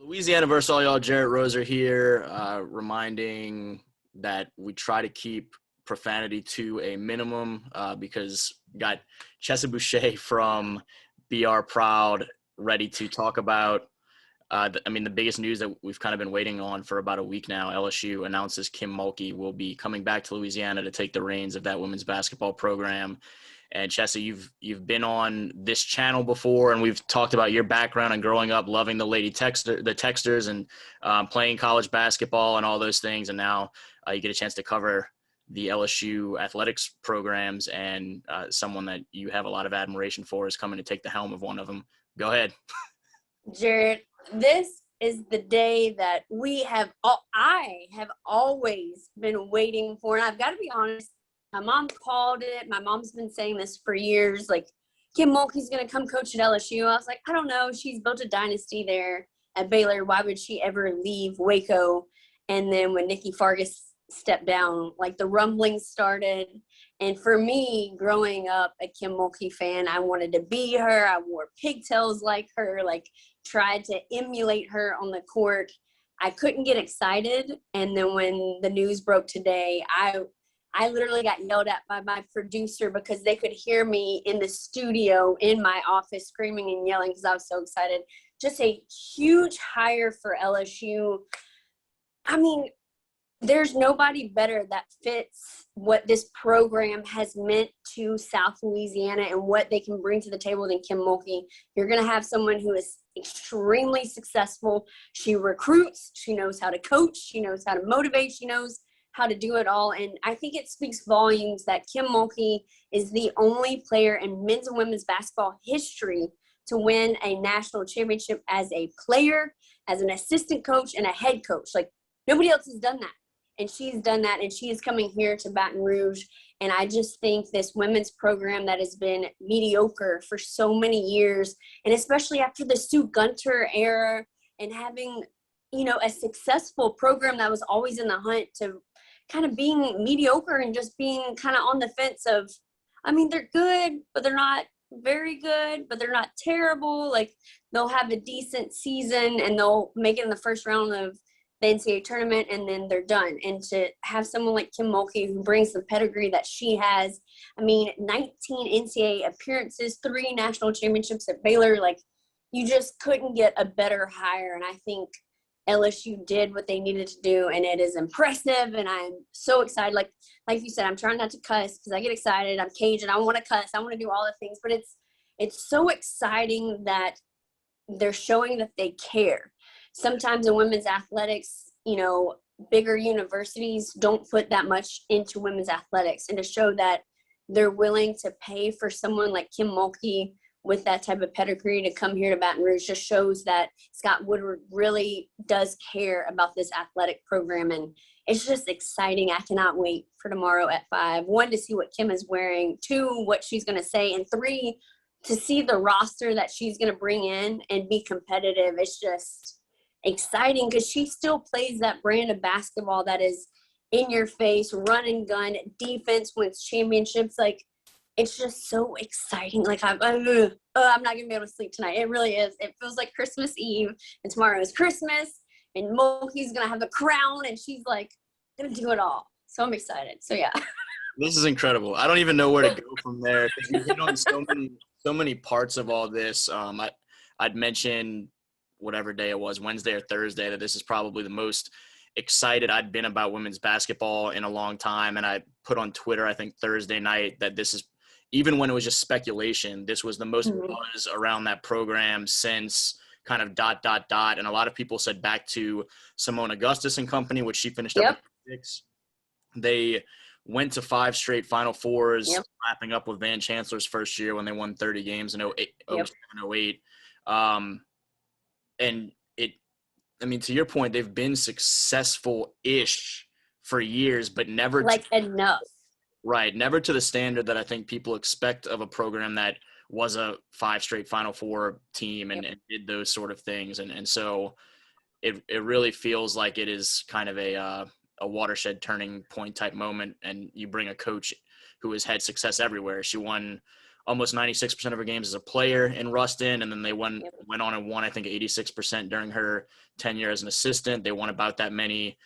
Louisiana versus all y'all. Jarrett Roser here, reminding that we try to keep profanity to a minimum because we got Chessa Bouche from BR Proud ready to talk about the biggest news that we've kind of been waiting on for about a week now. LSU announces Kim Mulkey will be coming back to Louisiana to take the reins of that women's basketball program. And Chessa, you've been on this channel before, and we've talked about your background and growing up loving the Texters, and playing college basketball and all those things. And now you get a chance to cover the LSU athletics programs, and someone that you have a lot of admiration for is coming to take the helm of one of them. Go ahead. Jarrett, this is the day that I have always been waiting for. And I've got to be honest, my mom called it. My mom's been saying this for years, like, Kim Mulkey's going to come coach at LSU. I was like, I don't know. She's built a dynasty there at Baylor. Why would she ever leave Waco? And then when Nikki Fargas stepped down, like, the rumblings started. And for me, growing up a Kim Mulkey fan, I wanted to be her. I wore pigtails like her, like, tried to emulate her on the court. I couldn't get excited. And then when the news broke today, I literally got yelled at by my producer because they could hear me in the studio in my office screaming and yelling because I was so excited. Just a huge hire for LSU. I mean, there's nobody better that fits what this program has meant to South Louisiana and what they can bring to the table than Kim Mulkey. You're going to have someone who is extremely successful. She recruits. She knows how to coach. She knows how to motivate. She knows how to do it all. And I think it speaks volumes that Kim Mulkey is the only player in men's and women's basketball history to win a national championship as a player, as an assistant coach, and a head coach. Like, nobody else has done that. And she's done that, and she is coming here to Baton Rouge. And I just think this women's program that has been mediocre for so many years, and especially after the Sue Gunter era and having, a successful program that was always in the hunt to kind of being mediocre and just being kind of on the fence of, they're good, but they're not very good, but they're not terrible. Like, they'll have a decent season and they'll make it in the first round of the NCAA tournament, and then they're done. And to have someone like Kim Mulkey who brings the pedigree that she has, 19 NCAA appearances, 3 national championships at Baylor, like, you just couldn't get a better hire. And I think LSU did what they needed to do, and it is impressive, and I'm so excited. Like you said, I'm trying not to cuss because I get excited. I'm Cajun. I want to cuss. I want to do all the things, but it's so exciting that they're showing that they care. Sometimes in women's athletics, bigger universities don't put that much into women's athletics, and to show that they're willing to pay for someone like Kim Mulkey with that type of pedigree to come here to Baton Rouge just shows that Scott Woodward really does care about this athletic program. And it's just exciting. I cannot wait for tomorrow at 5. 1, to see what Kim is wearing. 2, what she's going to say. And 3, to see the roster that she's going to bring in and be competitive. It's just exciting because she still plays that brand of basketball that is in your face, run and gun, defense wins championships. Like, it's just so exciting. Like, I'm not going to be able to sleep tonight. It really is. It feels like Christmas Eve, and tomorrow is Christmas, and Mulkey's going to have the crown, and she's, like, going to do it all. So I'm excited. So, yeah. This is incredible. I don't even know where to go from there because you hit on so many parts of all this. I'd mentioned whatever day it was, Wednesday or Thursday, that this is probably the most excited I'd been about women's basketball in a long time. And I put on Twitter, I think Thursday night, that this is, even when it was just speculation, this was the most buzz around that program since kind of ... And a lot of people said back to Simone Augustus and company, which she finished up at 6. They went to 5 straight Final Fours, wrapping up with Van Chancellor's first year when they won 30 games in 08. And to your point, they've been successful-ish for years, but never enough. Right. Never to the standard that I think people expect of a program that was a 5 straight Final Four team and did those sort of things. And so it really feels like it is kind of a watershed turning point type moment. And you bring a coach who has had success everywhere. She won almost 96% of her games as a player in Ruston, and then they went on and won, I think, 86% during her tenure as an assistant. They won about that many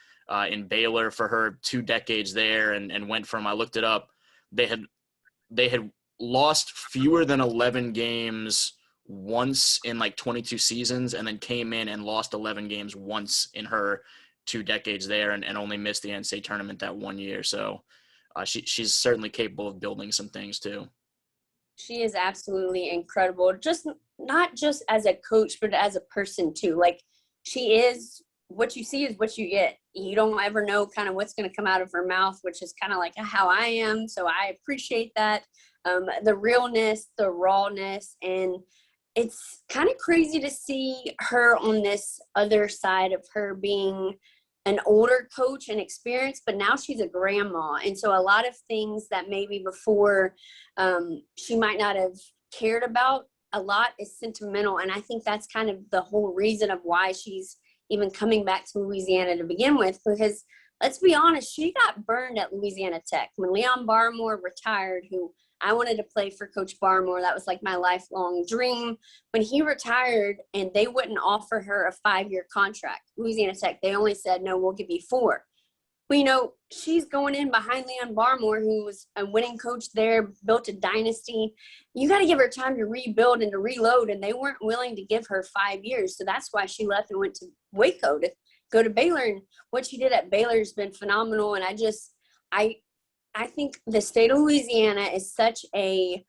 in Baylor for her 2 decades there, and went from, I looked it up, they had lost fewer than 11 games once in like 22 seasons, and then came in and lost 11 games once in her 2 decades there, and only missed the NCAA tournament that 1 year. So she's certainly capable of building some things too. She is absolutely incredible. Just not just as a coach, but as a person too. Like, she is, what you see is what you get. You don't ever know kind of what's going to come out of her mouth, which is kind of like how I am. So I appreciate that. The realness, the rawness, and it's kind of crazy to see her on this other side of her being an older coach and experience, but now she's a grandma. And so a lot of things that maybe before she might not have cared about, a lot is sentimental. And I think that's kind of the whole reason of why she's even coming back to Louisiana to begin with, because let's be honest, she got burned at Louisiana Tech. When Leon Barmore retired, who I wanted to play for Coach Barmore, that was like my lifelong dream. When he retired and they wouldn't offer her a 5-year contract, Louisiana Tech, they only said, no, we'll give you 4. Well, you know, she's going in behind Leon Barmore, who was a winning coach there, built a dynasty. You got to give her time to rebuild and to reload, and they weren't willing to give her 5 years. So that's why she left and went to Waco to go to Baylor. And what she did at Baylor has been phenomenal. And I think the state of Louisiana is such a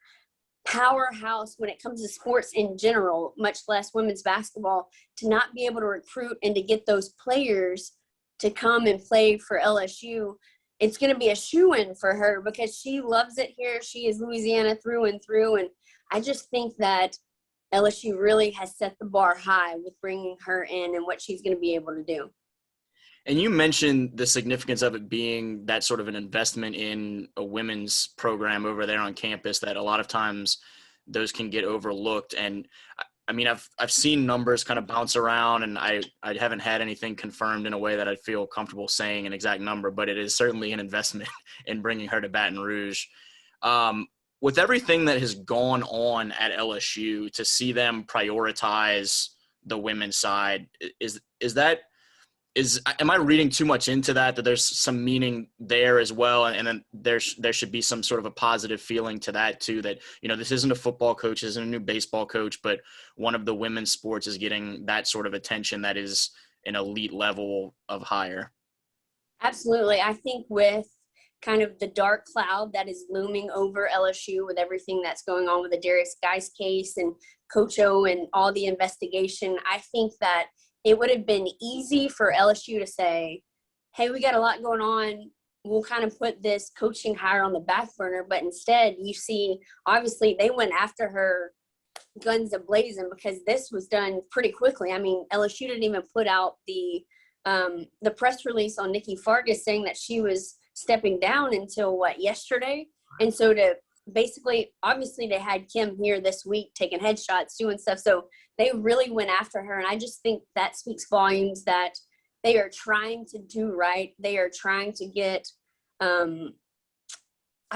powerhouse when it comes to sports in general, much less women's basketball, to not be able to recruit and to get those players to come and play for LSU. It's going to be a shoo-in for her because she loves it here. She is Louisiana through and through. And I just think that LSU really has set the bar high with bringing her in and what she's going to be able to do. And you mentioned the significance of it being that sort of an investment in a women's program over there on campus, that a lot of times those can get overlooked. And I mean, I've seen numbers kind of bounce around, and I haven't had anything confirmed in a way that I feel comfortable saying an exact number, but it is certainly an investment in bringing her to Baton Rouge. With everything that has gone on at LSU, to see them prioritize the women's side, am I reading too much into that there's some meaning there as well? And then there should be some sort of a positive feeling to that too, that, you know, this isn't a football coach, this isn't a new baseball coach, but one of the women's sports is getting that sort of attention that is an elite level of hire. Absolutely. I think with kind of the dark cloud that is looming over LSU with everything that's going on with the Darius Geis case and Coach O and all the investigation, I think that it would have been easy for LSU to say, hey, we got a lot going on. We'll kind of put this coaching hire on the back burner. But instead, you see, obviously, they went after her guns a-blazing because this was done pretty quickly. I mean, LSU didn't even put out the press release on Nikki Fargas saying that she was stepping down until, yesterday? And so to basically, obviously, they had Kim here this week taking headshots, doing stuff. So they really went after her. And I just think that speaks volumes that they are trying to do right. They are trying to get, I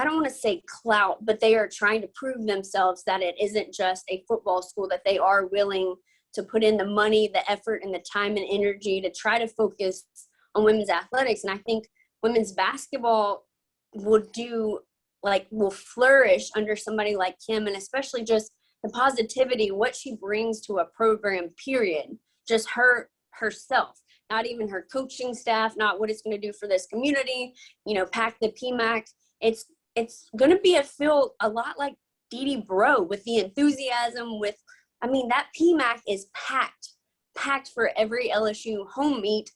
don't want to say clout, but they are trying to prove themselves that it isn't just a football school, that they are willing to put in the money, the effort, and the time and energy to try to focus on women's athletics. And I think women's basketball will flourish under somebody like Kim, and especially just the positivity, what she brings to a program, period. Just herself, not even her coaching staff, not what it's going to do for this community, pack the PMAC. It's going to feel a lot like Dee Dee Bro with the enthusiasm, that PMAC is packed for every LSU home meet.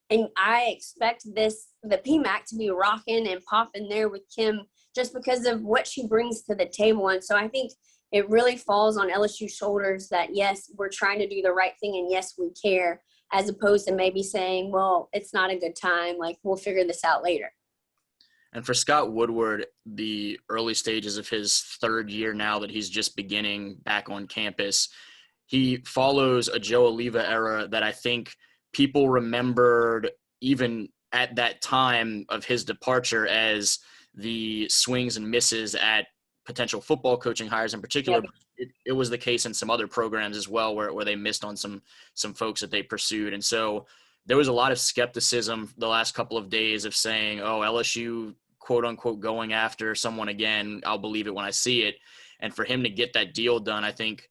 And I expect the PMAC to be rocking and popping there with Kim just because of what she brings to the table. And so I think it really falls on LSU's shoulders that, yes, we're trying to do the right thing and, yes, we care, as opposed to maybe saying, well, it's not a good time, we'll figure this out later. And for Scott Woodward, the early stages of his third year now that he's just beginning back on campus, he follows a Joe Oliva era that I think people remembered even at that time of his departure as the swings and misses at potential football coaching hires in particular. Yep. It was the case in some other programs as well where they missed on some folks that they pursued. And so there was a lot of skepticism the last couple of days of saying, oh, LSU, quote unquote, going after someone again. I'll believe it when I see it. And for him to get that deal done, I think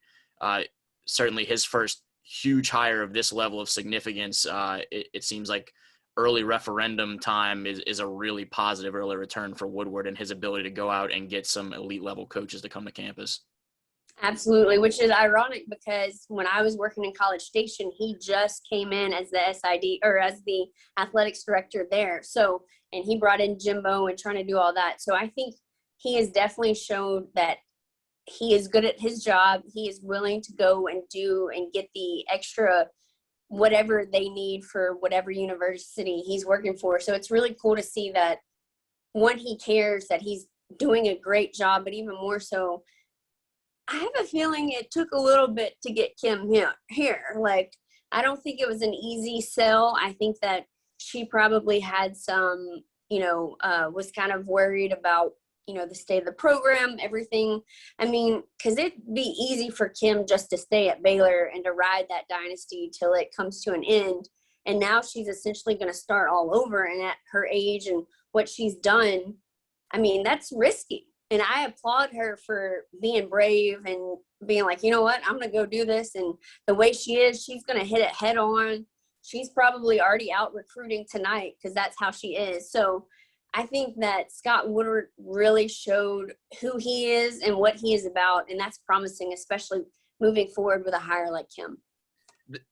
certainly his first huge hire of this level of significance, it seems like early referendum time is a really positive early return for Woodward and his ability to go out and get some elite level coaches to come to campus. Absolutely, which is ironic because when I was working in College Station, he just came in as the SID or as the athletics director there. So, and he brought in Jimbo and trying to do all that. So I think he has definitely shown that he is good at his job. He is willing to go and do and get the extra whatever they need for whatever university he's working for. So it's really cool to see that, one, he cares, that he's doing a great job, but even more so, I have a feeling it took a little bit to get Kim here. Like, I don't think it was an easy sell. I think that she probably had some, was kind of worried about, the state of the program, everything. I mean, because it'd be easy for Kim just to stay at Baylor and to ride that dynasty till it comes to an end. And now she's essentially going to start all over. And at her age and what she's done, I mean, that's risky. And I applaud her for being brave and being like, you know what, I'm going to go do this. And the way she is, she's going to hit it head on. She's probably already out recruiting tonight because that's how she is. So I think that Scott Woodward really showed who he is and what he is about. And that's promising, especially moving forward with a hire like Kim.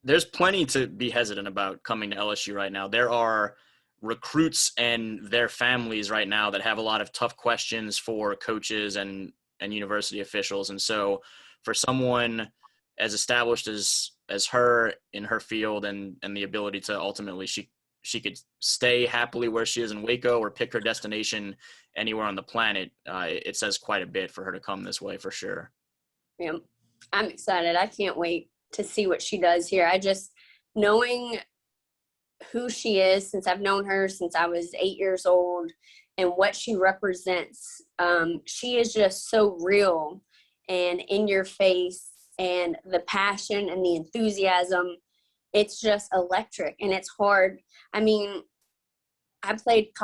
There's plenty to be hesitant about coming to LSU right now. There are recruits and their families right now that have a lot of tough questions for coaches and university officials. And so for someone as established as her in her field and the ability to ultimately she could stay happily where she is in Waco or pick her destination anywhere on the planet, it says quite a bit for her to come this way for sure. Yeah, I'm excited. I can't wait to see what she does here. I just, knowing who she is, since I've known her since I was 8 years old, and what she represents, she is just so real and in your face, and the passion and the enthusiasm, it's just electric. And it's hard. I mean, I played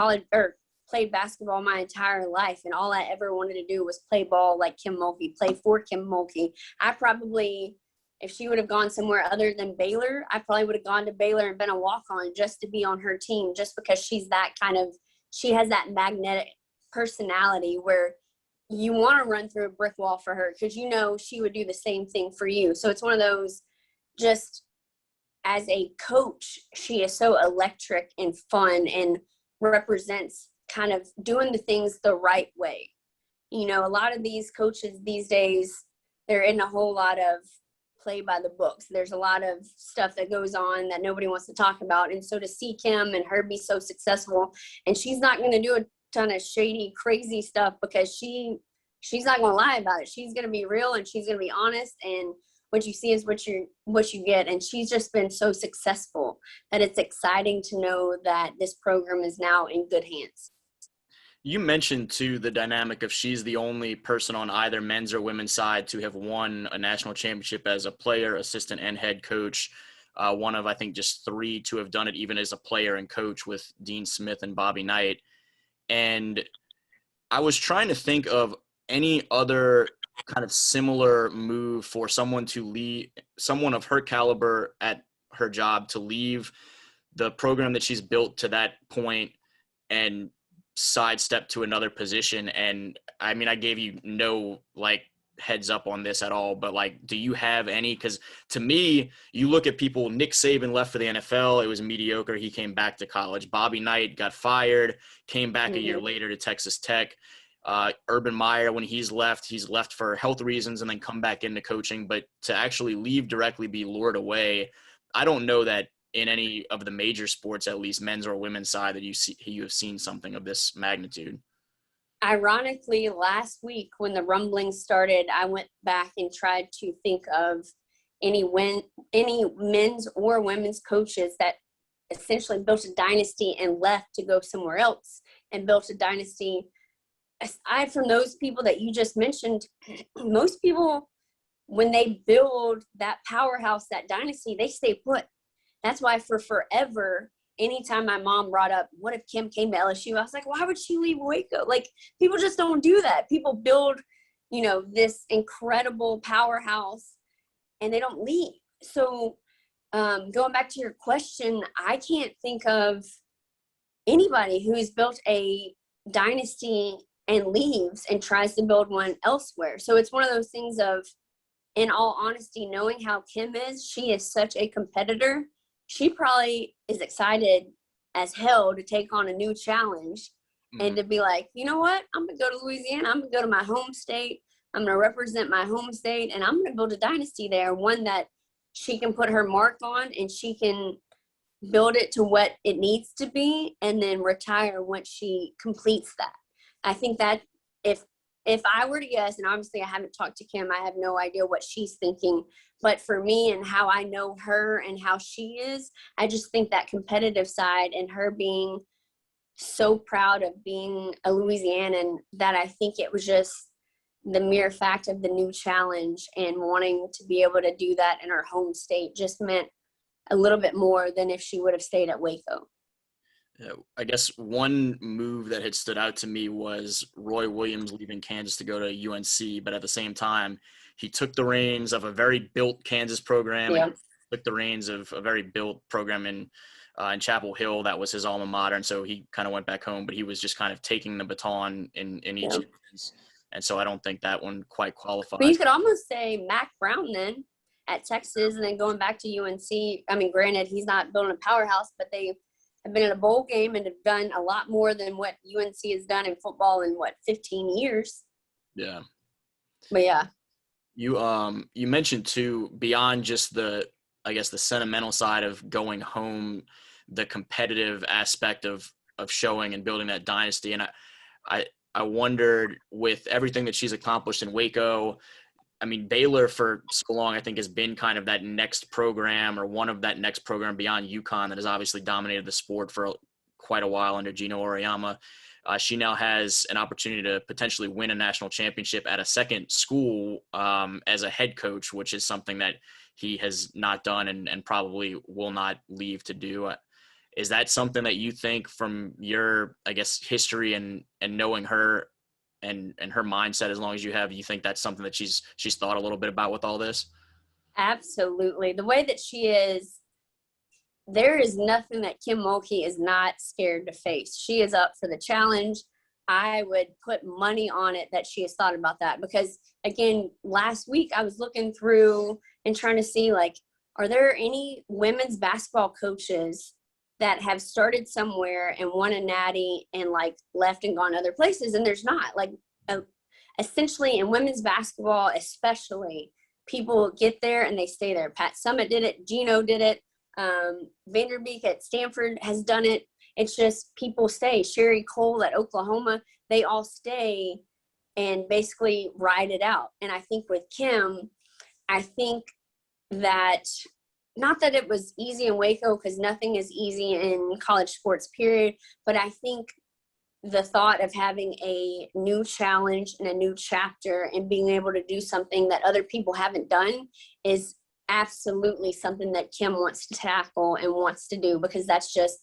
basketball my entire life, and all I ever wanted to do was play ball like Kim Mulkey, play for Kim Mulkey. I probably, if she would have gone somewhere other than Baylor, I probably would have gone to Baylor and been a walk-on just to be on her team, just because she's that kind of, she has that magnetic personality where you want to run through a brick wall for her because she would do the same thing for you. So it's one of those, just as a coach, she is so electric and fun and represents kind of doing the things the right way. A lot of these coaches these days, they're in a whole lot of play by the books. There's a lot of stuff that goes on that nobody wants to talk about. And so to see Kim and her be so successful, and she's not going to do a ton of shady, crazy stuff because she's not going to lie about it. She's going to be real and she's going to be honest, and what you see is what you get. And she's just been so successful that it's exciting to know that this program is now in good hands. You mentioned too the dynamic of she's the only person on either men's or women's side to have won a national championship as a player, assistant, and head coach. One of, I think, just 3 to have done it even as a player and coach with Dean Smith and Bobby Knight. And I was trying to think of any other kind of similar move for someone to leave, someone of her caliber at her job to leave the program that she's built to that point and sidestep to another position. And I mean, I gave you no heads up on this at all, but do you have any? Because to me, you look at people, Nick Saban left for the NFL. It was mediocre. He came back to college. Bobby Knight got fired, came back a year later to Texas Tech. Urban Meyer, when he's left for health reasons and then come back into coaching. But to actually leave directly, be lured away, I don't know that in any of the major sports, at least men's or women's side, that you have seen something of this magnitude. Ironically, last week when the rumblings started, I went back and tried to think of any men's or women's coaches that essentially built a dynasty and left to go somewhere else and built a dynasty aside from those people that you just mentioned, most people, when they build that powerhouse, that dynasty, they stay put. That's why for forever, anytime my mom brought up, what if Kim came to LSU? I was like, why would she leave Waco? Like, people just don't do that. People build, this incredible powerhouse and they don't leave. So going back to your question, I can't think of anybody who's built a dynasty and leaves and tries to build one elsewhere. So it's one of those things of, in all honesty, knowing how Kim is, she is such a competitor. She probably is excited as hell to take on a new challenge and to be like, you know what? I'm going to go to Louisiana. I'm going to go to my home state. I'm going to represent my home state, and I'm going to build a dynasty there, one that she can put her mark on and she can build it to what it needs to be and then retire once she completes that. I think that if I were to guess, and obviously I haven't talked to Kim, I have no idea what she's thinking, but for me and how I know her and how she is, I just think that competitive side and her being so proud of being a Louisianan, that I think it was just the mere fact of the new challenge and wanting to be able to do that in her home state just meant a little bit more than if she would have stayed at Waco. I guess one move that had stood out to me was Roy Williams leaving Kansas to go to UNC, but at the same time, he took the reins of a very built Kansas program and took the reins of a very built program in Chapel Hill. That was his alma mater, and so he kind of went back home, but he was just kind of taking the baton in each instance. And so I don't think that one quite qualifies. But you could almost say Mac Brown then at Texas and then going back to UNC. I mean, granted, he's not building a powerhouse, but they have been in a bowl game and have done a lot more than what UNC has done in football in, 15 years? Yeah. But, yeah. You mentioned, too, beyond just the sentimental side of going home, the competitive aspect of showing and building that dynasty. And I wondered, with everything that she's accomplished in Waco, I mean, Baylor for so long, I think, has been kind of that next program or one of that next program beyond UConn that has obviously dominated the sport for quite a while under Gino Auriemma. She now has an opportunity to potentially win a national championship at a second school as a head coach, which is something that he has not done and probably will not leave to do. Is that something that you think, from your, I guess, history and knowing her and her mindset, as long as you have, you think that's something that she's thought a little bit about with all this? Absolutely. The way that she is, there is nothing that Kim Mulkey is not scared to face. She is up for the challenge. I would put money on it that she has thought about that, because, again, last week I was looking through and trying to see, like, are there any women's basketball coaches that have started somewhere and won a natty and, like, left and gone other places? And there's not. Like, essentially in women's basketball especially, people get there and they stay there. Pat Summitt did it. Gino did it. Vanderbeek at Stanford has done it. It's just people stay. Sherry Cole at Oklahoma, they all stay and basically ride it out. And I think with Kim, I think that, not that it was easy in Waco, because nothing is easy in college sports, period, but I think the thought of having a new challenge and a new chapter and being able to do something that other people haven't done is absolutely something that Kim wants to tackle and wants to do, because that's just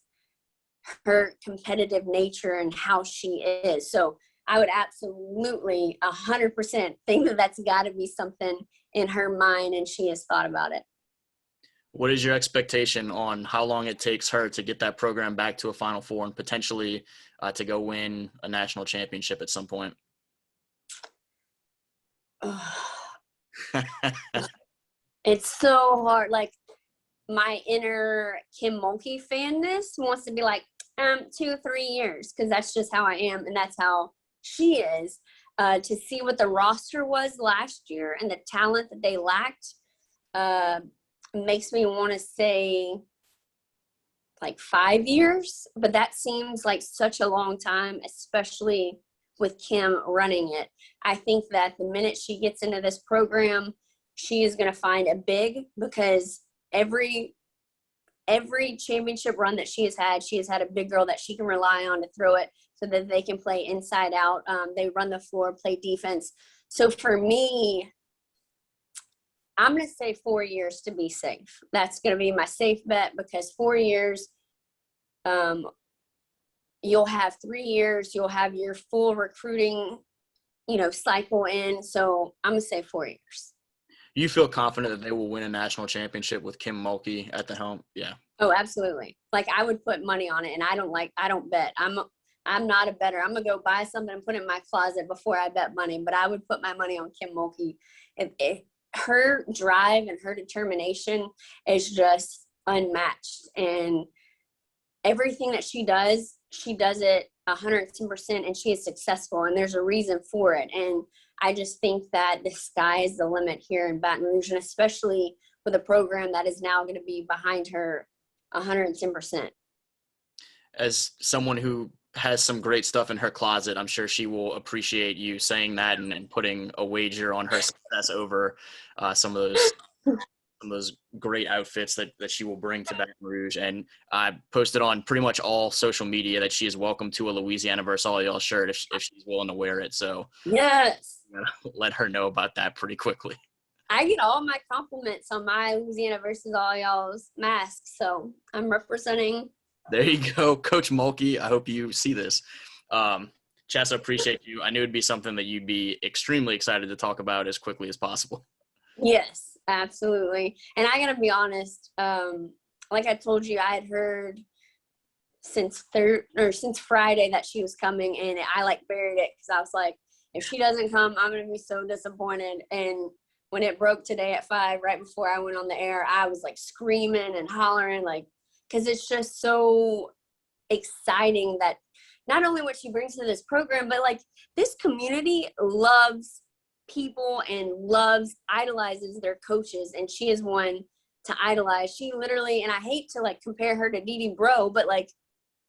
her competitive nature and how she is. So I would absolutely 100% think that that's got to be something in her mind, and she has thought about it. What is your expectation on how long it takes her to get that program back to a Final Four and potentially to go win a national championship at some point? It's so hard. Like, my inner Kim Mulkey fanness wants to be like, 2 or 3 years, because that's just how I am, and that's how she is. To see what the roster was last year and the talent that they lacked makes me want to say like 5 years, but that seems like such a long time, especially with Kim running it. I think that the minute she gets into this program, she is going to find a big, because every every championship run that she has had a big girl that she can rely on to throw it so that they can play inside out. They run the floor, play defense. So for me, I'm going to say 4 years to be safe. That's going to be my safe bet, because 4 years, you'll have 3 years, you'll have your full recruiting, cycle in. So I'm going to say 4 years. You feel confident that they will win a national championship with Kim Mulkey at the helm? Yeah. Oh, absolutely. Like, I would put money on it, and I don't bet. I'm not a better. I'm going to go buy something and put it in my closet before I bet money, but I would put my money on Kim Mulkey. If her drive and her determination is just unmatched, and everything that she does it 110%, and she is successful, and there's a reason for it. And I just think that the sky is the limit here in Baton Rouge, and especially with a program that is now going to be behind her 110%. As someone who has some great stuff in her closet, I'm sure she will appreciate you saying that and putting a wager on her success over some of those great outfits that she will bring to Baton Rouge. And I posted on pretty much all social media that she is welcome to a Louisiana versus all y'all shirt if she's willing to wear it. So yes, let her know about that pretty quickly. I get all my compliments on my Louisiana versus all y'all's mask, so I'm representing. There you go, Coach Mulkey. I hope you see this. Chessa, appreciate you. I knew it'd be something that you'd be extremely excited to talk about as quickly as possible. Yes, absolutely. And I gotta be honest, like I told you, I had heard since Friday that she was coming, and I buried it because I was like, if she doesn't come, I'm gonna be so disappointed. And when it broke today at 5, right before I went on the air, I was screaming and hollering, because it's just so exciting that not only what she brings to this program, but this community loves people and idolizes their coaches, and she is one to idolize. She literally, and I hate to compare her to Dee Bro, but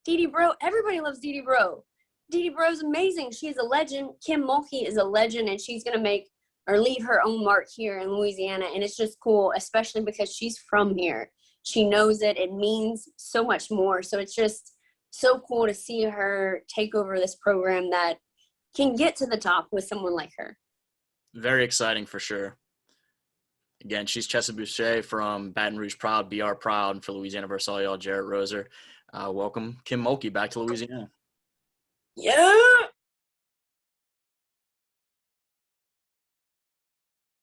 Dee Bro, everybody loves Dee Bro. Dee Bro is amazing. She is a legend. Kim Mulkey is a legend, and she's going to make or leave her own mark here in Louisiana. And it's just cool, especially because she's from here. She knows it. It means so much more. So it's just so cool to see her take over this program that can get to the top with someone like her. Very exciting for sure. Again, she's Chessa Bouche from Baton Rouge Proud, BR Proud, and for Louisiana versus all y'all, Jarrett Roser. Welcome Kim Mulkey back to Louisiana. Yeah.